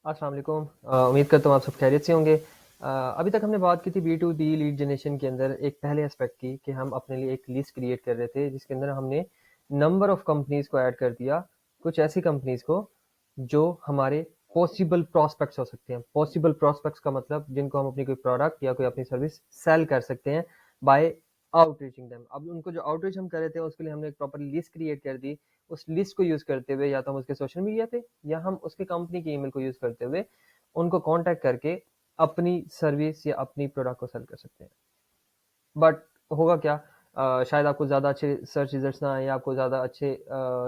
अस्सलाम वालेकुम। उम्मीद करता हूँ आप सब खैरियत से होंगे। अभी तक हमने बात की थी B to B lead generation के अंदर एक पहले एस्पेक्ट की कि हम अपने लिए एक लिस्ट क्रिएट कर रहे थे जिसके अंदर हमने नंबर ऑफ कंपनीज को ऐड कर दिया। कुछ ऐसी कंपनीज को जो हमारे पॉसिबल प्रॉस्पेक्ट्स हो सकते हैं। पॉसिबल प्रॉस्पेक्ट्स का मतलब जिनको हम अपनी कोई प्रोडक्ट या कोई अपनी सर्विस सेल कर सकते हैं बाय आउटरीचिंग देम। अब उनको जो आउटरीच हम कर रहे थे उसके लिए हमने एक प्रॉपर लिस्ट क्रिएट कर दी। उस लिस्ट को यूज करते हुए या तो हम उसके सोशल मीडिया पे या हम उसके कंपनी की ईमेल को यूज करते हुए उनको कांटेक्ट करके अपनी सर्विस या अपनी प्रोडक्ट को सेल कर सकते हैं। बट होगा क्या, शायद आपको ज़्यादा अच्छे सर्च रिजल्ट्स ना आए या आपको ज़्यादा अच्छे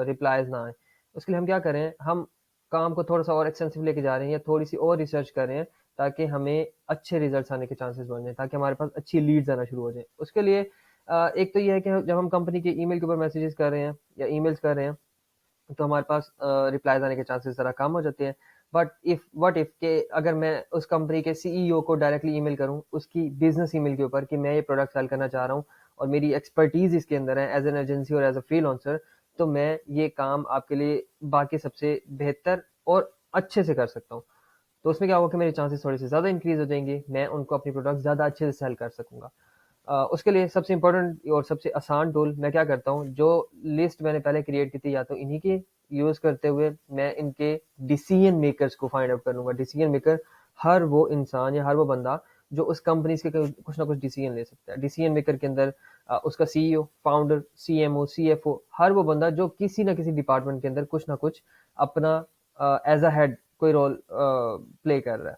रिप्लाईज ना आए। उसके लिए हम क्या करें, हम काम को थोड़ा सा और एक्सटेंसिव लेके जा रहे हैं या थोड़ी सी और रिसर्च कर रहे हैं ताकि हमें अच्छे रिजल्ट्स आने के चांसेस बन जाए, ताकि हमारे पास अच्छी लीड्स आना शुरू हो जाए। उसके लिए एक तो ये है कि जब हम कंपनी के ईमेल के ऊपर मैसेजेस कर रहे हैं या ईमेल्स कर रहे हैं तो हमारे पास रिप्लाईज आने के चांसेस ज़रा कम हो जाते हैं। बट इफ व्हाट इफ के अगर मैं उस कंपनी के सीईओ को डायरेक्टली ईमेल करूं उसकी बिजनेस ईमेल के ऊपर कि मैं ये प्रोडक्ट सेल करना चाह रहा हूं और मेरी एक्सपर्टीज इसके अंदर है एज एन एजेंसी और एज अ फ्रीलांसर, तो मैं ये काम आपके लिए बाकी सबसे बेहतर और अच्छे से कर सकता हूँ। तो उसमें क्या होगा कि मेरे चांसेस थोड़े से ज़्यादा इंक्रीज हो जाएंगे, मैं उनको अपनी प्रोडक्ट ज़्यादा अच्छे से सेल कर सकूंगा। उसके लिए सबसे इम्पोर्टेंट और सबसे आसान टूल मैं क्या करता हूँ, जो लिस्ट मैंने पहले क्रिएट की थी या तो इन्हीं की यूज़ करते हुए मैं इनके डिसीजन मेकर्स को फाइंड आउट कर लूँगा। डिसीजन मेकर हर वो इंसान या हर वो बंदा जो उस कंपनी के कुछ ना कुछ डिसीजन ले सकता है। डिसीजन मेकर के अंदर उसका सीईओ, फाउंडर, सीएमओ, सीएफओ, हर वो बंदा जो किसी ना किसी डिपार्टमेंट के अंदर कुछ ना कुछ अपना एज अ हेड कोई रोल प्ले कर रहा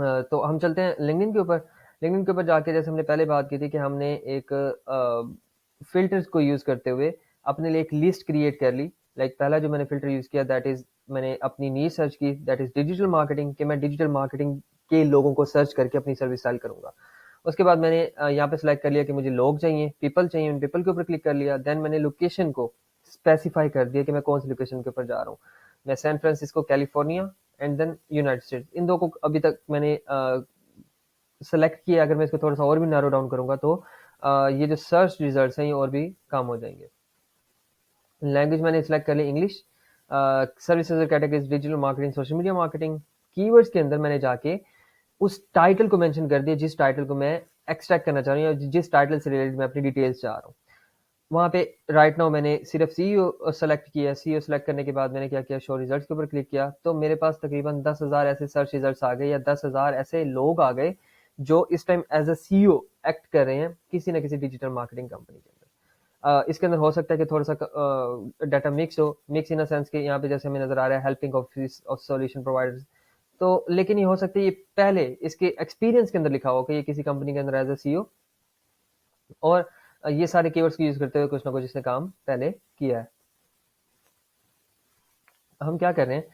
है। तो हम चलते हैं लिंक्डइन के ऊपर। लिंक्डइन के ऊपर जाके जैसे हमने पहले बात की थी कि हमने एक फिल्टर्स को यूज करते हुए अपने लिए एक लिस्ट क्रिएट कर ली। लाइक पहला जो मैंने फिल्टर यूज किया दैट इज मैंने अपनी नीश सर्च की, दैट इज डिजिटल मार्केटिंग, कि मैं डिजिटल मार्केटिंग के लोगों को सर्च करके अपनी सर्विस सेल करूंगा। उसके बाद मैंने यहाँ पे सिलेक्ट कर लिया कि मुझे लोग चाहिए, पीपल चाहिए, उन पीपल के ऊपर क्लिक कर लिया। देन मैंने लोकेशन को स्पेसिफाई कर दिया कि मैं कौन सी लोकेशन के ऊपर जा रहा हूँ। मैं San Francisco California and then United States, इन दो को अभी तक मैंने सेलेक्ट किया। अगर मैं इसको थोड़ा सा और भी नैरो डाउन करूंगा तो ये जो सर्च रिजल्ट्स हैं ये और भी कम हो जाएंगे। लैंग्वेज मैंने सिलेक्ट कर ली इंग्लिश। सर्विसेज और categories digital marketing, social media marketing. Keywords के अंदर मैंने जाके उस टाइटल को मेंशन कर दिया जिस टाइटल को मैं एक्सट्रैक्ट करना चाह रहा हूँ या जिस टाइटल से रिलेटेड मैं अपनी डिटेल्स चाह रहा हूँ। वहाँ पे राइट नाउ मैंने सिर्फ सीईओ सेलेक्ट किया। सीईओ सेलेक्ट करने के बाद मैंने क्या किया, शो रिजल्ट्स के ऊपर क्लिक किया, तो मेरे पास तकरीबन 10,000 ऐसे सर्च रिजल्ट्स आ गए या 10,000 ऐसे लोग आ गए जो इस time as a CEO act कर रहे हैं किसी ना किसी डिजिटल मार्केटिंग कंपनी के अंदर। इसके अंदर हो सकता है कि थोड़ा सा डाटा मिक्स हो, मिक्स इन अ सेंस के यहाँ पे जैसे हमें नजर आ रहा है helping office of solution providers. तो लेकिन ये हो सकता है ये पहले इसके एक्सपीरियंस के अंदर लिखा हो कि ये किसी कंपनी के अंदर एज अ सीईओ और ये सारे कीवर्ड्स को यूज करते हुए कुछ ना कुछ इसने काम पहले किया है। हम क्या कर रहे हैं,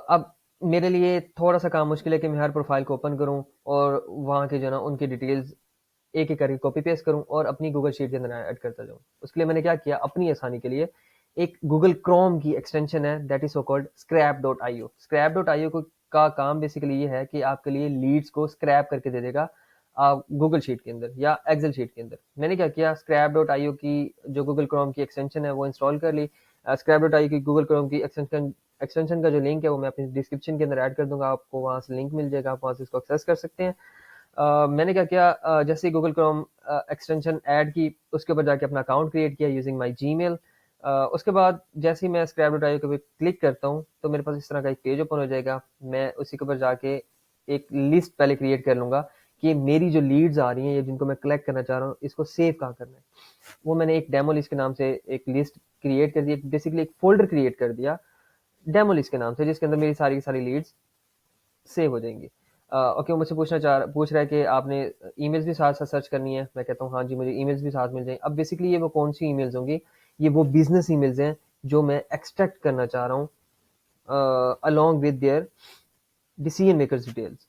अब मेरे लिए थोड़ा सा काम मुश्किल है कि मैं हर प्रोफाइल को ओपन करूं और वहाँ के जो ना उनकी डिटेल्स एक एक करके कॉपी पेस्ट करूं और अपनी गूगल शीट के अंदर ऐड करता जाऊं। उसके लिए मैंने क्या किया, अपनी आसानी के लिए एक गूगल क्रोम की एक्सटेंशन है that is so called scrap.io। scrap.io को का काम बेसिकली ये है कि आपके लिए लीड्स को स्क्रैप करके दे देगा गूगल शीट के अंदर या एक्सेल शीट के अंदर। मैंने क्या किया, scrap.io की जो गूगल क्रोम की एक्सटेंशन है वो इंस्टॉल कर ली। scrap.io की गूगल क्रोम की एक्सटेंशन का जो लिंक है वो मैं अपनी डिस्क्रिप्शन के अंदर ऐड कर दूंगा, आपको वहां से लिंक मिल जाएगा, आप वहां से इसको एक्सेस कर सकते हैं। मैंने क्या किया, जैसे गूगल क्रोम एक्सटेंशन ऐड की उसके ऊपर जाके अपना अकाउंट क्रिएट किया यूजिंग माय जीमेल। उसके बाद जैसे ही मैं scrap.io के ऊपर क्लिक करता हूँ तो मेरे पास इस तरह का एक पेज ओपन हो जाएगा। मैं उसी के ऊपर जाके एक लिस्ट पहले क्रिएट कर लूंगा कि मेरी जो लीड्स आ रही हैं या जिनको मैं कलेक्ट करना चाह रहा हूँ इसको सेव कहाँ करना है। वो मैंने एक डेमो लिस्ट के नाम से एक लिस्ट क्रिएट कर दी, बेसिकली एक फोल्डर क्रिएट कर दिया डेमो लिस्ट के नाम से, जिसके अंदर मेरी सारी की सारी लीड्स सेव हो जाएंगी। ओके, वो मुझसे पूछ रहा है कि आपने ईमेल्स भी साथ साथ सर्च करनी है। मैं कहता हूँ हाँ जी, मुझे ईमेल्स भी साथ मिल जाएंगे। अब बेसिकली ये वो कौन सी ईमेल्स होंगी, ये वो बिजनेस ईमेल्स हैं जो मैं एक्सट्रैक्ट करना चाह रहा हूँ along with their decision makers details.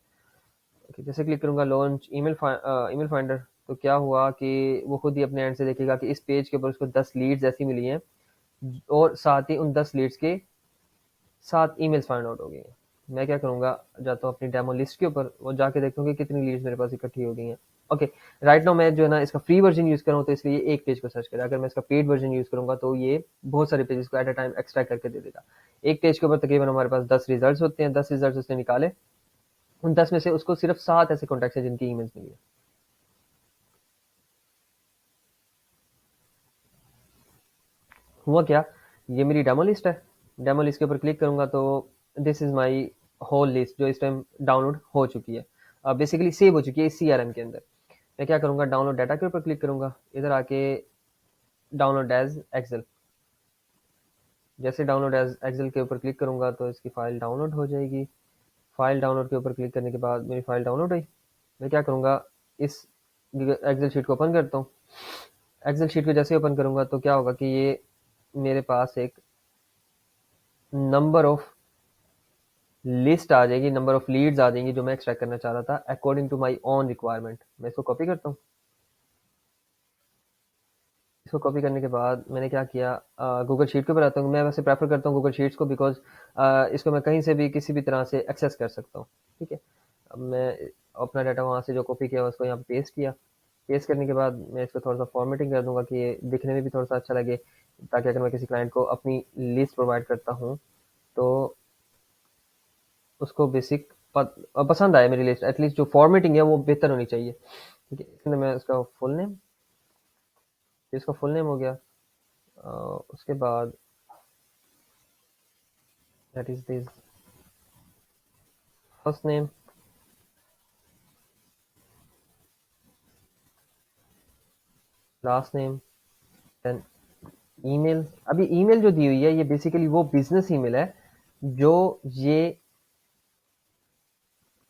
Okay, जैसे क्लिक करूंगा लॉन्च ईमेल फाइंडर, तो क्या हुआ कि वो खुद ही अपने एंड से देखेगा कि इस पेज के ऊपर उसको 10 लीड्स ऐसी मिली हैं और साथ ही उन 10 लीड्स के 7 ईमेल्स फाइंड आउट हो गई हैं। मैं क्या करूंगा, जाता हूँ अपनी डेमो लिस्ट के ऊपर और जाके देखता हूँ कि कितनी लीड्स मेरे पास इकट्ठी हो गई हैं। ओके, राइट नाउ मैं जो है ना इसका फ्री वर्जन यूज़ कर रहा हूँ, तो इसलिए ये एक पेज को सर्च करेगा। अगर मैं इसका पेड वर्जन यूज़ करूँगा तो ये बहुत सारे पेजेस को एट अ टाइम एक्सट्रैक्ट करके दे देगा। एक पेज के ऊपर तकरीबन हमारे पास 10 रिजल्ट्स होते हैं, 10 रिजल्ट्स उसने निकाले, उन 10 में से उसको सिर्फ 7 ऐसे कॉन्टैक्ट्स हैं जिनकी ईमेल्स मिली है। हुआ क्या, ये मेरी डेमो लिस्ट है। डेमो लिस्ट के ऊपर क्लिक करूंगा तो this is my whole list जो इस टाइम डाउनलोड हो चुकी है, बेसिकली सेव हो चुकी है इस सीआरएम के अंदर। मैं क्या करूंगा, डाउनलोड डाटा के ऊपर क्लिक करूंगा, इधर आके डाउनलोड एज एक्सेल। जैसे डाउनलोड एज एक्सेल के ऊपर क्लिक करूंगा तो इसकी फाइल डाउनलोड हो जाएगी। फाइल डाउनलोड के ऊपर क्लिक करने के बाद मेरी फाइल डाउनलोड हुई। मैं क्या करूंगा, इस एक्सेल शीट को ओपन करता हूँ। एक्सेल शीट को जैसे ओपन करूंगा तो क्या होगा कि ये मेरे पास एक नंबर ऑफ लिस्ट आ जाएगी, नंबर ऑफ लीड्स आ जाएंगी जो मैं एक्सट्रैक्ट करना चाह रहा था according to my own requirement. मैं इसको कॉपी करता हूँ। इसको कॉपी करने के बाद मैंने क्या किया, गूगल शीट के ऊपर आता हूँ। मैं वैसे प्रेफर करता हूँ गूगल शीट्स को, बिकॉज इसको मैं कहीं से भी किसी भी तरह से एक्सेस कर सकता हूँ। ठीक है, अब मैं अपना डाटा वहाँ से जो कॉपी किया उसको यहाँ पे पेस्ट किया। पेस्ट करने के बाद मैं इसको थोड़ा सा फॉर्मेटिंग कर दूंगा कि ये दिखने में भी थोड़ा सा अच्छा लगे, ताकि अगर मैं किसी क्लाइंट को अपनी लिस्ट प्रोवाइड करता हूँ तो उसको बेसिक पसंद आए मेरी लिस्ट। एटलीस्ट जो फॉर्मेटिंग है वो बेहतर होनी चाहिए। ठीक है, इसके अंदर मैं उसका फुल नेम, इसका फुल नेम हो गया। उसके बाद that is this first name, last name, then email. अभी ईमेल जो दी हुई है ये बेसिकली वो बिजनेस ईमेल है जो ये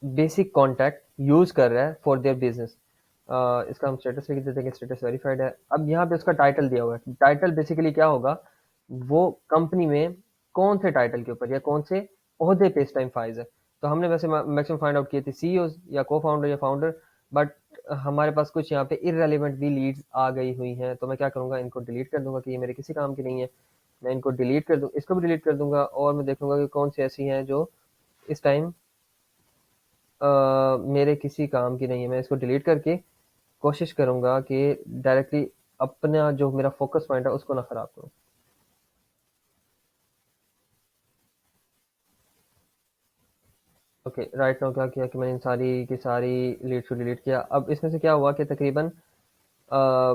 बेसिक कॉन्टैक्ट यूज कर रहा है फॉर देयर बिजनेस। इसका हम स्टेटस लिख देते हैं कि स्टेटस वेरीफाइड है। अब यहाँ पे उसका टाइटल दिया हुआ है। टाइटल बेसिकली क्या होगा, वो कंपनी में कौन से टाइटल के ऊपर या कौन से ओहदे पे इस टाइम फाइज है। तो हमने वैसे मैक्सिमम फाइंड आउट किए थे सीईओ या को फाउंडर या फाउंडर, बट हमारे पास कुछ यहाँ पे इररेलेवेंट भी लीड्स आ गई हुई हैं। तो मैं क्या करूंगा, इनको डिलीट कर दूंगा कि ये मेरे किसी काम की नहीं है। मैं इनको डिलीट कर दूँ, इसको भी डिलीट कर दूंगा, और मैं देखूंगा कि कौन सी ऐसी हैं जो इस टाइम मेरे किसी काम की नहीं है। मैं इसको डिलीट करके कोशिश करूंगा कि डायरेक्टली अपना जो मेरा फोकस पॉइंट है उसको ना खराब करूं। ओके, राइट नाउ क्या किया कि मैंने इन सारी की सारी लीड्स को डिलीट किया। अब इसमें से क्या हुआ कि तकरीबन अ,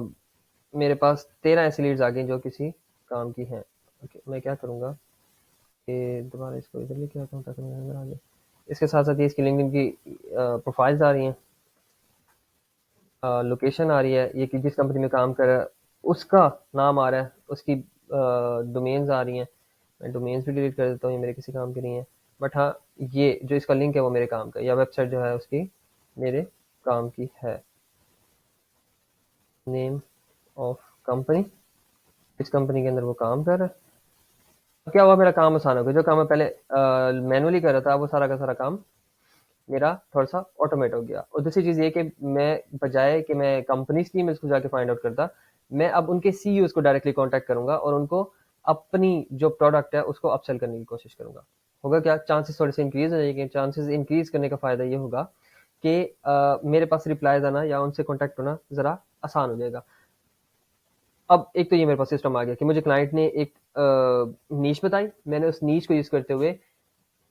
मेरे पास 13 ऐसी लीड्स आ गई जो किसी काम की हैं। ओके, मैं क्या करूंगा कि दोबारा इसको इधर लेके आता हूँ ताकि मेरे अंदर आ जाए। इसके साथ साथ ये इसकी लिंक्डइन की प्रोफाइल्स आ रही हैं, लोकेशन आ रही है, ये कि जिस कंपनी में काम कर रहा है उसका नाम आ रहा है, उसकी डोमेन्स आ रही हैं। मैं डोमेन्स भी डिलीट कर देता हूँ, ये मेरे किसी काम की नहीं है। बट हाँ, ये जो इसका लिंक है वो मेरे काम का, या वेबसाइट जो है उसकी मेरे काम की है। नेम ऑफ कंपनी, इस कंपनी के अंदर वो काम कर रहा है। अब क्या हुआ, मेरा काम आसान हो गया। जो काम मैं पहले मैनुअली कर रहा था वो सारा का सारा काम मेरा थोड़ा सा ऑटोमेट हो गया। और दूसरी चीज़ ये कि मैं बजाय कि मैं कंपनीज की ईमेल्स को जाके फाइंड आउट करता, मैं अब उनके सीईओज को डायरेक्टली कांटेक्ट करूंगा और उनको अपनी जो प्रोडक्ट है उसको अपसेल करने की कोशिश करूंगा। होगा क्या, चांसेस थोड़े से इंक्रीज हो जाएंगे। चांसेस इंक्रीज करने का फायदा ये होगा कि मेरे पास रिप्लाईज आना या उनसे कॉन्टैक्ट होना ज़रा आसान हो जाएगा। अब एक तो ये मेरे पास सिस्टम आ गया कि मुझे क्लाइंट ने एक नीश बताई, मैंने उस नीश को यूज़ करते हुए,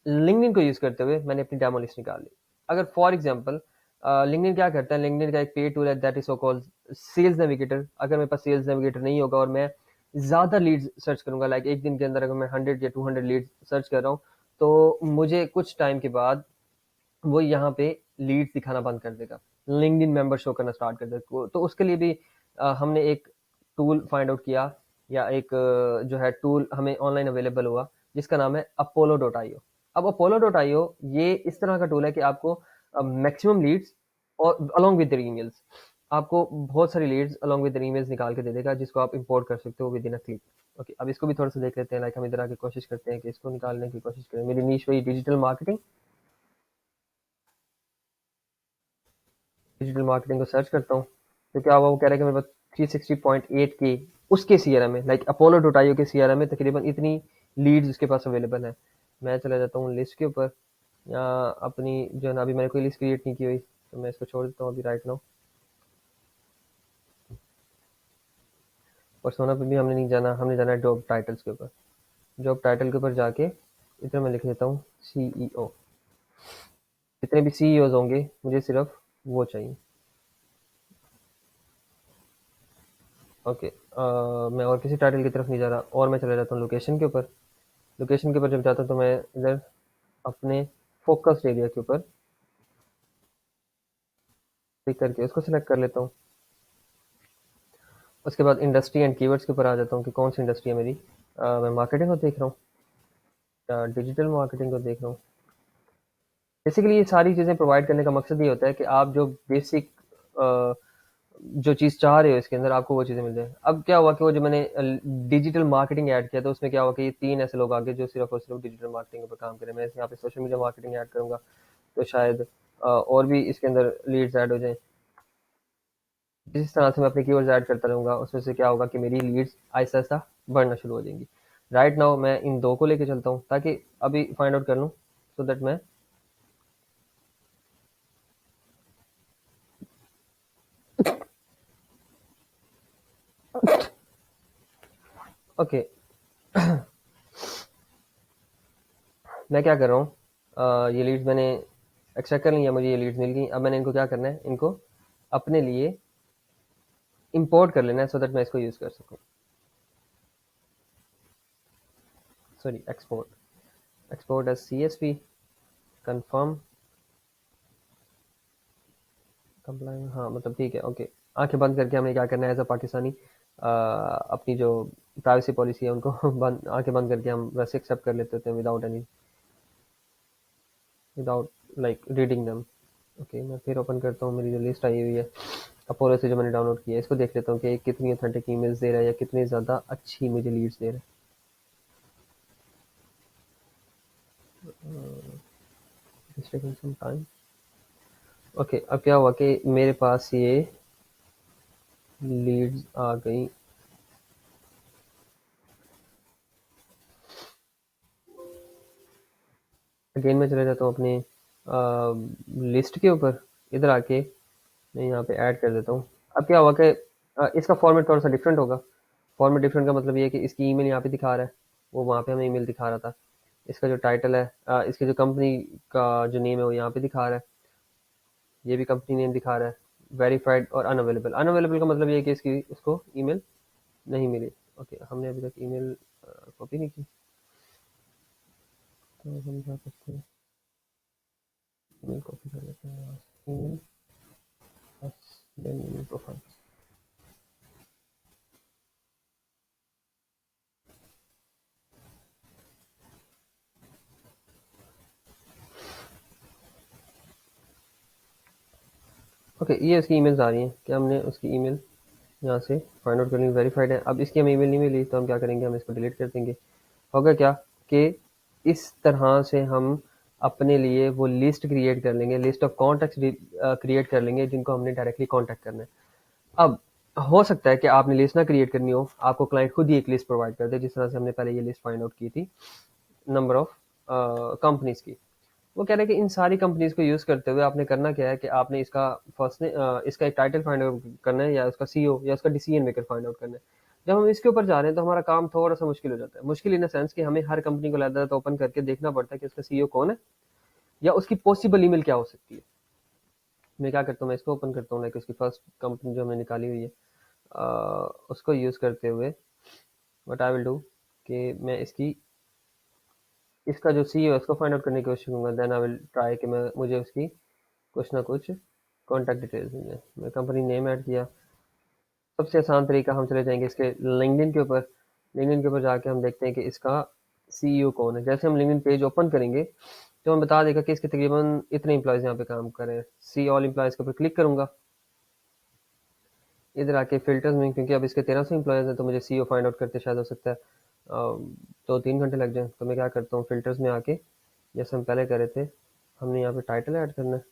लिंक्डइन को यूज़ करते हुए मैंने अपनी डेमो लिस्ट निकाल ली। अगर फॉर एग्जांपल लिंक्डइन क्या करता है, लिंक्डइन का एक पेड टूल है that is so called sales navigator. अगर मेरे पास सेल्स नेविगेटर नहीं होगा और मैं ज़्यादा लीड्स सर्च करूंगा, लाइक एक दिन के अंदर अगर मैं 100 या 200 लीड्स सर्च कर रहा हूँ, तो मुझे कुछ टाइम के बाद वो यहाँ पे लीड्स दिखाना बंद कर देगा, लिंक्डइन मेंबर शो करना स्टार्ट कर देगा। तो उसके लिए भी हमने एक टूल फाइंड आउट किया, या एक जो है टूल हमें ऑनलाइन अवेलेबल हुआ जिसका नाम है apollo.io। अब apollo.io ये इस तरह का टूल है कि आपको मैक्सिमम लीड्स और अलोंग विद ईमेल्स, आपको बहुत सारी लीड्स अलोंग विद ईमेल्स निकाल के दे देगा, जिसको आप इंपोर्ट कर सकते हो with in a click. Okay, अब इसको भी थोड़ा सा देख लेते हैं। लाइक हम इधर आके कोशिश करते हैं कि इसको निकालने की कोशिश करें। मेरी नीश वही डिजिटल मार्केटिंग, डिजिटल मार्केटिंग को सर्च करता हूँ तो क्या हुआ, वो कह रहा है कि मेरे पास 360.8 की उसके सीआरएम में, लाइक अपोलो डोटाइयो के सीआरएम में तकरीबन इतनी लीड्स उसके पास अवेलेबल है। मैं चला जाता हूँ लिस्ट के ऊपर, या अपनी जो है ना, अभी मैंने कोई लिस्ट क्रिएट नहीं की हुई तो मैं इसको छोड़ देता हूँ अभी राइट नाउ। पर्सोना पे भी हमने नहीं जाना, हमने जाना है जॉब टाइटल्स के ऊपर। जॉब टाइटल के ऊपर जाके इधर मैं लिख देता हूँ सीईओ। जितने भी सीईओज होंगे मुझे सिर्फ वो चाहिए। ओके, मैं और किसी टाइटल की तरफ नहीं जा रहा, और मैं चला जाता हूँ लोकेशन के ऊपर। लोकेशन के ऊपर जब जाता हूँ तो मैं इधर अपने फोकस एरिया के ऊपर क्लिक करके उसको सिलेक्ट कर लेता हूँ। उसके बाद इंडस्ट्री एंड कीवर्ड्स के ऊपर आ जाता हूँ कि कौन सी इंडस्ट्री है मेरी। मैं मार्केटिंग को देख रहा हूँ या डिजिटल मार्केटिंग को देख रहा हूँ। बेसिकली ये सारी चीज़ें प्रोवाइड करने का मकसद ये होता है कि आप जो बेसिक जो चीज़ चाह रहे हो इसके अंदर आपको वो चीज़ें मिल जाए। अब क्या हुआ कि वो जो मैंने डिजिटल मार्केटिंग ऐड किया, तो उसमें क्या हुआ कि ये 3 ऐसे लोग आ गए जो सिर्फ और सिर्फ डिजिटल मार्केटिंग के ऊपर काम करें। मैं यहाँ पे सोशल मीडिया मार्केटिंग ऐड करूँगा तो शायद और भी इसके अंदर लीड्स ऐड हो जाएँ। जिस तरह से मैं अपने कीवर्ड्स ऐड करता रहूँगा उसमें से क्या होगा कि मेरी लीड्स आहिस्ता-आहिस्ता बढ़ना शुरू हो जाएँगी। राइट नाउ मैं इन 2 को लेके चलता हूँ ताकि अभी फाइंड आउट कर लूँ सो दैट मैं ओके। मैं क्या कर रहा हूँ, ये लीड्स मैंने एक्सट्रैक्ट कर ली है, मुझे ये लीड्स मिल गई। अब मैंने इनको क्या करना है, इनको अपने लिए इंपोर्ट कर लेना है सो दैट मैं इसको यूज़ कर सकूँ। Sorry, export. Export as CSV, confirm, compliant, हाँ मतलब ठीक है, ओके। आंखें बंद करके हमने क्या करना है एज अ पाकिस्तानी, अपनी जो प्राइवेसी पॉलिसी है उनको बंद, आंखें बंद करके हम वैसे एक्सेप्ट कर लेते थे without any, without like reading them. Okay, मैं फिर ओपन करता हूँ मेरी जो लिस्ट आई हुई है अपोलो से जो मैंने डाउनलोड किया है, इसको देख लेता हूँ कि कितनी ऑथेंटिक ईमेल्स दे रहा है या कितनी ज़्यादा अच्छी मुझे लीड्स दे रहा है। ओके, अब क्या हुआ कि मेरे पास ये लीड्स आ गई। अगेन मैं चला जाता हूँ अपने लिस्ट के ऊपर, इधर आके मैं यहाँ पे ऐड कर देता हूँ। अब क्या हुआ कि इसका फॉर्मेट थोड़ा सा डिफरेंट होगा। फॉर्मेट डिफरेंट का मतलब ये है कि इसकी ईमेल यहाँ पे दिखा रहा है, वो वहाँ पे हमें ईमेल दिखा रहा था। इसका जो टाइटल है, इसके जो कंपनी का जो नेम है वो यहाँ पे दिखा रहा है, ये भी कंपनी नेम दिखा रहा है। वेरीफाइड और अनअवेलेबल, अनअवेलेबल का मतलब ये है कि इसकी उसको ईमेल नहीं मिली। ओके, हमने अभी तक ईमेल कॉपी नहीं की, तो हम क्या करते हैं, ईमेल कॉपी कर लेते हैं यहाँ से, email then email profile. Okay, ये उसकी ईमेल्स आ रही हैं कि हमने उसकी ईमेल यहाँ से फाइंड आउट कर ली, वेरीफाइड है। अब इसकी हमें ईमेल नहीं मिली तो हम क्या करेंगे, हम इसको डिलीट कर देंगे। होगा क्या कि इस तरह से हम अपने लिए वो लिस्ट क्रिएट कर लेंगे, लिस्ट ऑफ कॉन्टैक्ट्स क्रिएट कर लेंगे जिनको हमने डायरेक्टली कॉन्टैक्ट करना है। अब हो सकता है कि आपने लिस्ट ना क्रिएट करनी हो, आपको क्लाइंट खुद ही एक लिस्ट प्रोवाइड कर दे, जिस तरह से हमने पहले ये लिस्ट फाइंड आउट की थी नंबर ऑफ कंपनीज की। वो कह रहे हैं कि इन सारी कंपनीज को यूज करते हुए आपने करना क्या है कि आपने इसका फर्स्ट इसका एक टाइटल फाइंड आउट करना है या उसका सीईओ या उसका डिसीजन मेकर फाइंड आउट करना है। जब हम इसके ऊपर जा रहे हैं तो हमारा काम थोड़ा सा मुश्किल हो जाता है, मुश्किल इन द सेंस कि हमें हर कंपनी को लादा तो ओपन करके देखना पड़ता है कि उसका सीईओ कौन है या उसकी पॉसिबल ईमेल क्या हो सकती है। मैं क्या करता हूँ, मैं इसको ओपन करता हूँ, लाइक उसकी फर्स्ट कंपनी जो हमने निकाली हुई है, उसको यूज करते हुए व्हाट आई विल डू कि मैं इसकी इसका जो सीईओ है उसको फाइंड आउट करने की कोशिश करूंगा। देन आई विल ट्राई कि मैं मुझे उसकी कुछ ना कुछ कॉन्टैक्ट डिटेल्स मिल जाए। मैं कंपनी नेम ऐड किया। सबसे आसान तरीका, हम चले जाएंगे इसके लिंक्डइन के ऊपर। लिंक्डइन के ऊपर जाके हम देखते हैं कि इसका सीईओ कौन है। जैसे हम लिंक्डइन पेज ओपन करेंगे तो हमें बता देगा कि इसके तकरीबन इतने एम्प्लॉयज़ यहाँ पे काम कर रहे हैं। सी ऑल एम्प्लॉयज़ के ऊपर क्लिक करूंगा। इधर आके फिल्टर्स में, क्योंकि अब इसके 1300 एम्प्लॉयज़ हैं तो मुझे सीईओ फाइंड आउट करते शायद हो सकता है 2-3 घंटे लग जाए। तो मैं क्या करता हूँ, फिल्टर्स में आके जैसे हम पहले कर रहे थे, हमने यहाँ पे टाइटल ऐड करना है।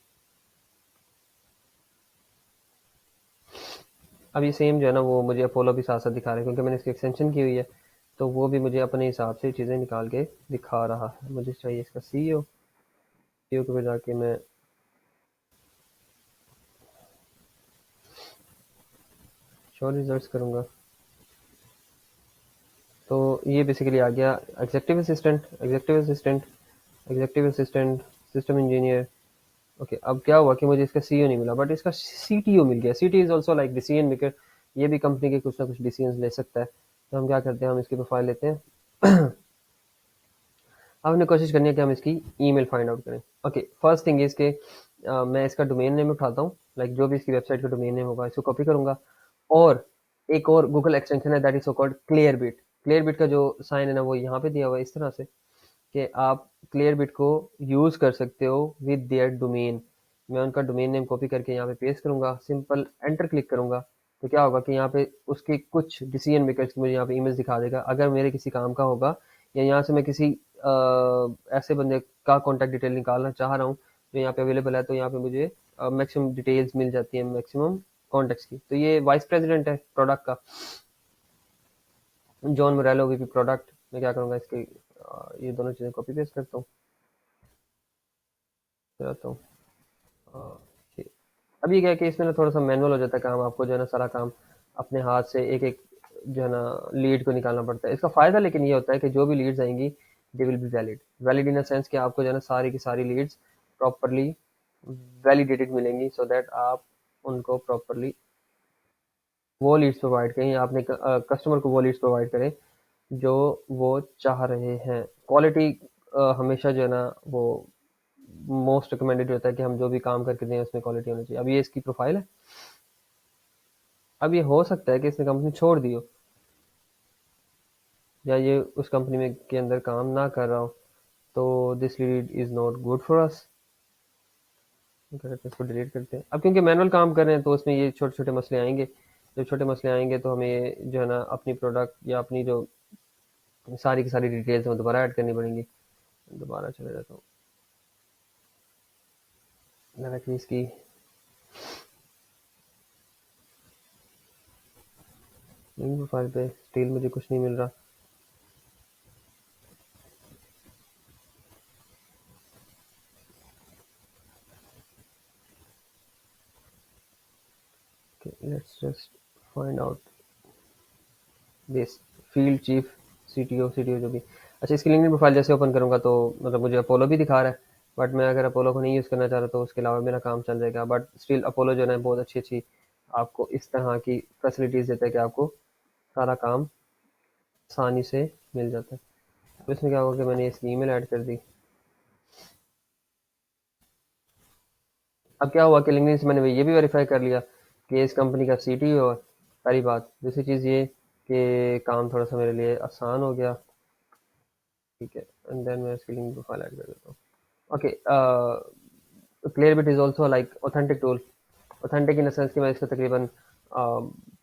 अब ये सेम जो है ना वो मुझे अपोलो भी साथ साथ दिखा रहा है क्योंकि मैंने इसकी एक्सटेंशन की हुई है, तो वो भी मुझे अपने हिसाब से चीज़ें निकाल के दिखा रहा है। मुझे चाहिए इसका सीईओ। सीईओ के ऊपर जाके मैं शो रिजल्ट्स करूँगा। तो ये बेसिकली आ गया executive assistant, executive assistant, executive assistant, system engineer. Okay, अब क्या हुआ कि मुझे इसका सीईओ नहीं मिला, बट इसका सीटीओ मिल गया। सीटी is also like decision maker, ये भी कंपनी के कुछ ना कुछ डिसीजन ले सकता है। तो हम क्या करते हैं, हम इसकी प्रोफाइल लेते हैं। अब हमने कोशिश करनी है कि हम इसकी ईमेल फाइंड आउट करें। ओके, फर्स्ट थिंग इज के मैं इसका डोमेन नेम उठाता हूँ, लाइक जो भी इसकी वेबसाइट का डोमेन नेम होगा इसको कॉपी करूंगा। और एक और गूगल एक्सटेंशन है दैट इज सो कॉल्ड क्लियरबिट। क्लियरबिट का जो साइन है ना वो यहाँ पे दिया हुआ है इस तरह से, कि आप क्लियरबिट को यूज कर सकते हो विद देयर डोमेन। मैं उनका डोमेन नेम कॉपी करके यहाँ पे पेस्ट करूंगा, सिंपल एंटर क्लिक करूंगा। तो क्या होगा कि यहाँ पे उसके कुछ डिसीजन मेकर्स की मुझे यहाँ पे इमेज दिखा देगा। अगर मेरे किसी काम का होगा या यहाँ से मैं किसी ऐसे बंदे का कॉन्टैक्ट डिटेल निकालना चाह रहा हूँ जो यहाँ पे अवेलेबल है, तो यहाँ पे मुझे मैक्सिमम डिटेल्स मिल जाती है, मैक्सिमम कॉन्टेक्ट्स की। तो ये वाइस प्रेसिडेंट है प्रोडक्ट का, जॉन मोरेलो वीपी प्रोडक्ट। मैं क्या करूँगा, इसके ये दोनों चीज़ें कॉपी पेस्ट करता हूँ, कराता हूँ। ठीक। अब ये क्या है कि इसमें ना थोड़ा सा मैनुअल हो जाता है काम, आपको जो है ना सारा काम अपने हाथ से एक एक जो है ना लीड को निकालना पड़ता है। इसका फायदा लेकिन ये होता है कि जो भी लीड्स आएंगी they will be valid, valid in the sense कि आपको जो है ना सारी की सारी लीड्स प्रॉपरली वैलिडेटेड मिलेंगी, सो दैट आप उनको प्रॉपरली वो लीड्स प्रोवाइड करें या अपने कस्टमर को वो लीड्स प्रोवाइड करें जो वो चाह रहे हैं। क्वालिटी हमेशा जो है ना वो मोस्ट रिकमेंडेड होता है कि हम जो भी काम करके दें उसमें क्वालिटी होनी चाहिए। अब ये इसकी प्रोफाइल है। अब ये हो सकता है कि इसने कंपनी छोड़ दी हो या ये उस कंपनी में के अंदर काम ना कर रहा हो, तो this lead is not good for us. इसको डिलीट करते हैं। अब क्योंकि मैनुअल काम कर रहे हैं तो उसमें ये छोटे छोटे मसले आएंगे। जब छोटे मसले आएंगे तो हमें जो है ना अपनी प्रोडक्ट या अपनी जो सारी की सारी डिटेल्स में दोबारा ऐड करनी पड़ेंगी। दोबारा चले जाता हूँ डायरेक्टली इसकी लिंक प्रोफाइल पे, स्टिल मुझे कुछ नहीं मिल रहा। Let's just find out this field chief, CTO जो भी। अच्छा, इसकी लिंक्डइन प्रोफाइल जैसे ओपन करूंगा तो मतलब मुझे अपोलो भी दिखा रहा है, बट मैं अगर अपोलो को नहीं यूज़ करना चाह रहा तो उसके अलावा मेरा काम चल जाएगा। बट स्टिल अपोलो जो है ना बहुत अच्छी अच्छी आपको इस तरह की फैसिलिटीज़ देता है कि आपको सारा काम आसानी से मिल जाता है। अब इसमें क्या होगा कि मैंने इसकी ईमेल ऐड कर दी। अब क्या हुआ कि लिंक्डइन से मैंने ये भी वेरीफाई कर लिया कि इस कंपनी का सीटीओ है। पहली बात। दूसरी चीज़ ये कि काम थोड़ा सा मेरे लिए आसान हो गया। ठीक है, एंड देन मैं इसकी लिंक प्रोफाइल ऐड कर देता हूँ। Okay, Clearbit is also like authentic tool. Authentic in the sense कि मैं इसको तकरीबन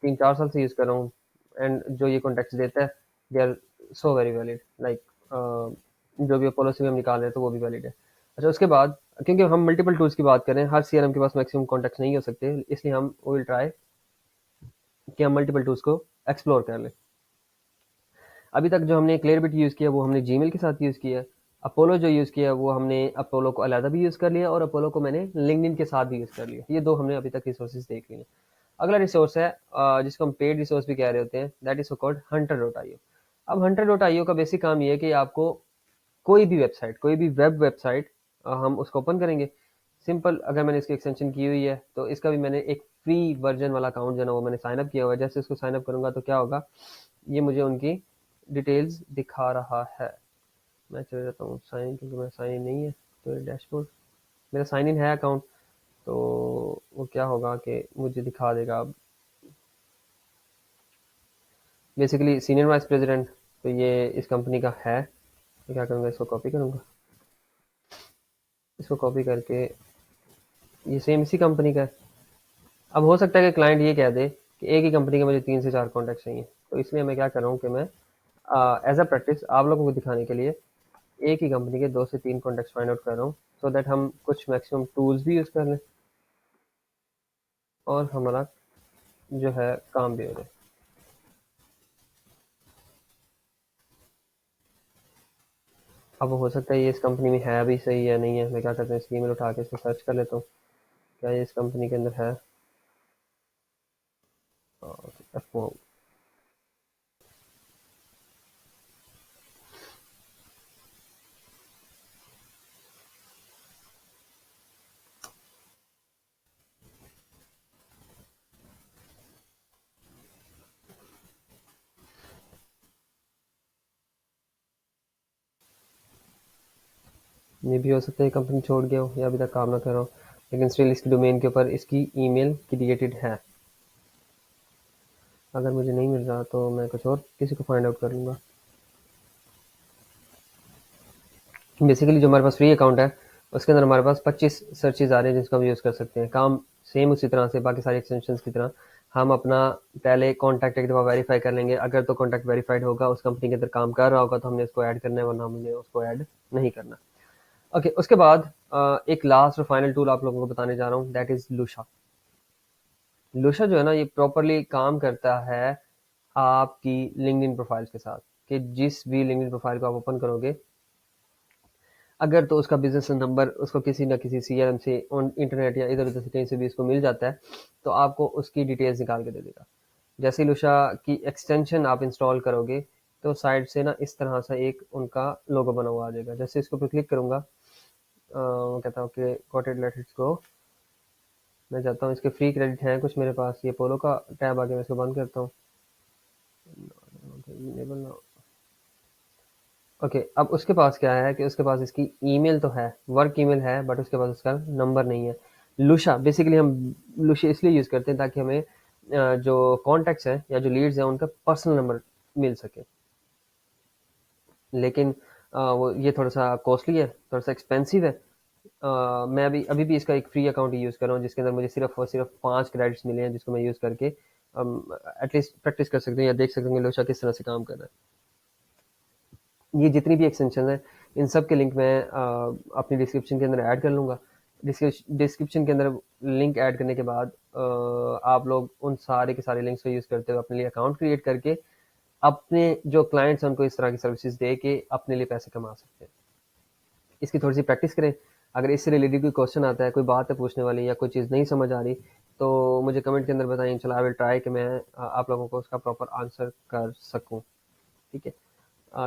3-4 साल से यूज़ कर रहा हूँ, एंड जो ये कॉन्टेक्ट देता है they are so very valid. Like जो भी अपोलो से भी हम निकाल रहे हैं तो वो भी वैलिड है। अच्छा, उसके बाद क्योंकि हम मल्टीपल टूल्स की बात करें, हर सीआरएम के पास मैक्सिमम कॉन्टेक्ट नहीं हो सकते, इसलिए हम विल ट्राई कि हम मल्टीपल टूल्स को एक्सप्लोर कर लें। अभी तक जो हमने क्लियरबिट यूज़ किया वो हमने जीमेल के साथ यूज़ किया है। अपोलो जो यूज़ किया वो हमने अपोलो को अलहदा भी यूज़ कर लिया और अपोलो को मैंने लिंक्डइन के साथ भी यूज़ कर लिया। ये दो हमने अभी तक रिसोर्सेज देख लिए। अगला रिसोर्स है जिसको हम पेड रिसोर्स भी कह रहे होते हैं, दैट इज कॉल्ड hunter.io। अब hunter.io का बेसिक काम ये है कि आपको कोई भी वेबसाइट, कोई भी वेब वेबसाइट हम उसको ओपन करेंगे। सिंपल, अगर मैंने इसकी एक्सटेंशन की हुई है तो इसका भी मैंने एक फ्री वर्जन वाला अकाउंट जो है ना वो मैंने साइन अप किया हुआ है। जैसे इसको साइन अप करूंगा तो क्या होगा, ये मुझे उनकी डिटेल्स दिखा रहा है। मैं चले जाता हूँ साइन, क्योंकि मेरा साइन इन नहीं है तो डैशबोर्ड, मेरा साइन इन है अकाउंट, तो वो क्या होगा कि मुझे दिखा देगा। अब बेसिकली सीनियर वाइस प्रेसिडेंट, तो ये इस कंपनी का है। मैं क्या करूँगा, इसको कॉपी करूँगा, इसको कॉपी करके ये सेम इसी कंपनी का है। अब हो सकता है कि क्लाइंट ये कह दे कि एक ही कंपनी के मुझे 3 से 4 कॉन्टैक्ट चाहिए, तो इसलिए मैं क्या कर रहा हूँ कि मैं एज अ प्रैक्टिस आप लोगों को दिखाने के लिए एक ही कंपनी के 2 से 3 कॉन्टैक्ट फाइंड आउट कर रहा हूँ, सो दैट हम कुछ मैक्सिमम टूल्स भी यूज़ कर लें और हमारा जो है काम भी हो जाए। अब हो सकता है ये इस कंपनी में है भी सही या नहीं है। मैं क्या करता हूँ, इसकी ईमेल उठा के इसको सर्च कर लेता हूँ, क्या ये इस कंपनी के अंदर है। एफ ये भी हो सकता है कंपनी छोड़ गया हो या अभी तक काम ना कर रहा हो, लेकिन स्टिल इसकी डोमेन के ऊपर इसकी ईमेल क्रिएटेड है। अगर मुझे नहीं मिल रहा तो मैं कुछ और किसी को फाइंड आउट कर लूँगा। बेसिकली जो हमारे पास फ्री अकाउंट है उसके अंदर हमारे पास 25 सर्चेज आ रहे हैं जिसको हम यूज़ कर सकते हैं। काम सेम उसी तरह से बाकी सारी एक्सटेंशंस की तरह हम अपना पहले कॉन्टैक्ट एक दफ़ा वेरीफाई कर लेंगे। अगर तो कॉन्टैक्ट वेरीफाइड होगा, उस कंपनी के अंदर काम कर रहा होगा, तो हमने उसको ऐड करना है, वरना हमने उसको ऐड नहीं करना। ओके, उसके बाद एक लास्ट और फाइनल टूल आप लोगों को बताने जा रहा हूँ, दैट इज़ लुशा। लुशा जो है ना, ये प्रॉपरली काम करता है आपकी लिंक्डइन प्रोफाइल के साथ, कि जिस भी लिंक्डइन प्रोफाइल को आप ओपन करोगे, अगर तो उसका बिजनेस नंबर उसको किसी ना किसी सीआरएम से इंटरनेट या इधर उधर से कहीं से भी इसको मिल जाता है, तो आपको उसकी डिटेल्स निकाल के दे देगा। जैसे ही लुशा की एक्सटेंशन आप इंस्टॉल करोगे, तो साइड से ना इस तरह से एक उनका लोगो बना हुआ आ जाएगा। जैसे इसको पे क्लिक करूंगा, वो कहता हूँ कि गॉट इट, लेट्स गो। मैं चाहता हूँ इसके फ्री क्रेडिट हैं कुछ मेरे पास, ये पोलो का टैब आगे, मैं इसको बंद करता हूँ। ओके, अब उसके पास क्या है कि उसके पास इसकी ईमेल तो है, वर्क ईमेल है, बट उसके पास उसका नंबर नहीं है। लुशा बेसिकली हम लुशा इसलिए यूज़ करते हैं ताकि हमें जो कॉन्टैक्ट्स हैं या जो लीड्स हैं उनका पर्सनल नंबर मिल सके। लेकिन वो ये थोड़ा सा कॉस्टली है, थोड़ा सा एक्सपेंसिव है। मैं अभी अभी भी इसका एक फ्री अकाउंट यूज़ कर रहा हूँ जिसके अंदर मुझे सिर्फ और सिर्फ 5 क्रेडिट्स मिले हैं, जिसको मैं यूज़ करके एटलीस्ट प्रैक्टिस कर सकते हैं या देख सकते हैं कि लोशा किस तरह से काम कर रहा है। ये जितनी भी एक्सटेंशन है, इन सब के लिंक मैं अपनी डिस्क्रिप्शन के अंदर ऐड कर लूँगा। डिस्क्रिप्शन के अंदर लिंक ऐड करने के बाद आप लोग उन सारे के सारे लिंक्स को यूज़ करते हुए अपने लिए अकाउंट क्रिएट करके अपने जो क्लाइंट्स हैं उनको इस तरह की सर्विसेज दे के अपने लिए पैसे कमा सकते हैं। इसकी थोड़ी सी प्रैक्टिस करें। अगर इससे रिलेटेड कोई क्वेश्चन आता है, कोई बात है पूछने वाली या कोई चीज़ नहीं समझ आ रही, तो मुझे कमेंट के अंदर बताएं। इंशाल्लाह आई विल ट्राई कि मैं आप लोगों को उसका प्रॉपर आंसर कर सकूं। ठीक है,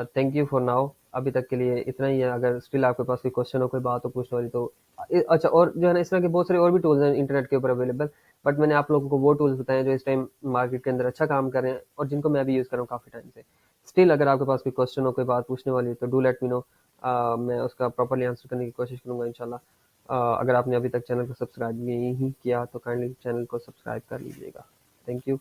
थैंक यू फॉर नाउ। अभी तक के लिए इतना ही है। अगर स्टिल आपके पास कोई क्वेश्चन हो, कोई बात हो पूछने वाली, तो अच्छा, और जो है ना, इस तरह के बहुत सारे और भी टूल्स हैं इंटरनेट के ऊपर अवेलेबल, बट मैंने आप लोगों को वो टूल्स बताए जो इस टाइम मार्केट के अंदर अच्छा काम कर रहे हैं और जिनको मैं भी यूज़ कर रहा हूँ काफ़ी टाइम से। स्टिल अगर आपके पास कोई क्वेश्चन हो, कोई बात पूछने वाली है, तो डू लेट मी नो। मैं उसका प्रॉपर्ली आंसर करने की कोशिश करूंगा इंशाल्लाह। अगर आपने अभी तक चैनल को सब्सक्राइब नहीं किया तो काइंडली चैनल को सब्सक्राइब कर लीजिएगा। Thank you.